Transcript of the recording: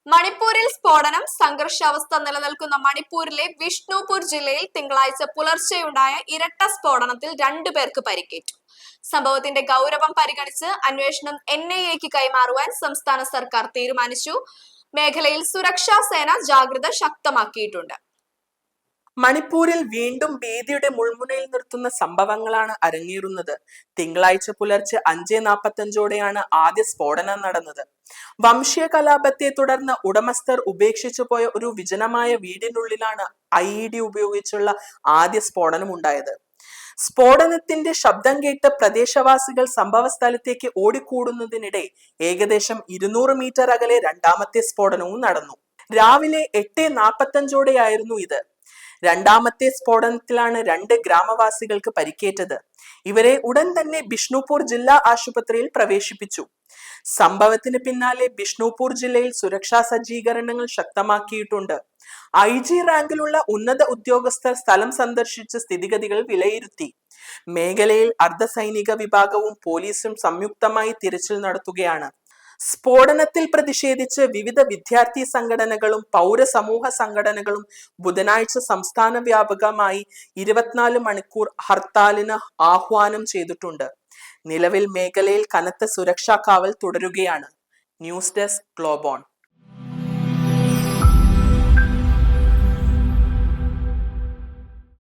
മണിപ്പൂരിൽ സ്ഫോടനം. സംഘർഷാവസ്ഥ നിലനിൽക്കുന്ന മണിപ്പൂരിലെ വിഷ്ണുപൂർ ജില്ലയിൽ തിങ്കളാഴ്ച പുലർച്ചെയുണ്ടായ ഇരട്ട സ്ഫോടനത്തിൽ 2 പേർക്ക് പരിക്കേറ്റു. സംഭവത്തിന്റെ ഗൗരവം പരിഗണിച്ച് അന്വേഷണം NIAക്ക് കൈമാറുവാൻ സംസ്ഥാന സർക്കാർ തീരുമാനിച്ചു. മേഖലയിൽ സുരക്ഷാ സേന ജാഗ്രത ശക്തമാക്കിയിട്ടുണ്ട്. മണിപ്പൂരിൽ വീണ്ടും ഭീതിയുടെ മുൾമുനയിൽ നിർത്തുന്ന സംഭവങ്ങളാണ് അരങ്ങേറുന്നത്. തിങ്കളാഴ്ച പുലർച്ചെ 5:45 ആദ്യ സ്ഫോടനം നടന്നത്. വംശീയ കലാപത്തെ തുടർന്ന് ഉടമസ്ഥർ ഉപേക്ഷിച്ചു പോയ ഒരു വിജനമായ വീടിനുള്ളിലാണ് IED ഉപയോഗിച്ചുള്ള ആദ്യ സ്ഫോടനം ഉണ്ടായത്. സ്ഫോടനത്തിന്റെ ശബ്ദം കേട്ട് പ്രദേശവാസികൾ സംഭവ സ്ഥലത്തേക്ക് ഓടിക്കൂടുന്നതിനിടെ ഏകദേശം 200 മീറ്റർ അകലെ രണ്ടാമത്തെ സ്ഫോടനവും നടന്നു. രാവിലെ 8:45 ഇത്. രണ്ടാമത്തെ സ്ഫോടനത്തിലാണ് 2 ഗ്രാമവാസികൾക്ക് പരിക്കേറ്റത്. ഇവരെ ഉടൻ തന്നെ ബിഷ്ണുപൂർ ജില്ലാ ആശുപത്രിയിൽ പ്രവേശിപ്പിച്ചു. സംഭവത്തിന് പിന്നാലെ ബിഷ്ണുപൂർ ജില്ലയിൽ സുരക്ഷാ സജ്ജീകരണങ്ങൾ ശക്തമാക്കിയിട്ടുണ്ട്. IG റാങ്കിലുള്ള ഉന്നത ഉദ്യോഗസ്ഥർ സ്ഥലം സന്ദർശിച്ച് സ്ഥിതിഗതികൾ വിലയിരുത്തി. മേഖലയിൽ അർദ്ധസൈനിക വിഭാഗവും പോലീസും സംയുക്തമായി തിരച്ചിൽ നടത്തുകയാണ്. സ്ഫോടനത്തിൽ പ്രതിഷേധിച്ച് വിവിധ വിദ്യാർത്ഥി സംഘടനകളും പൗരസമൂഹ സംഘടനകളും ബുധനാഴ്ച സംസ്ഥാന വ്യാപകമായി 24 മണിക്കൂർ ഹർത്താലിന് ആഹ്വാനം ചെയ്തിട്ടുണ്ട്. നിലവിൽ മേഖലയിൽ കനത്ത സുരക്ഷാ കാവൽ തുടരുകയാണ്. News desk ഗ്ലോബോൺ.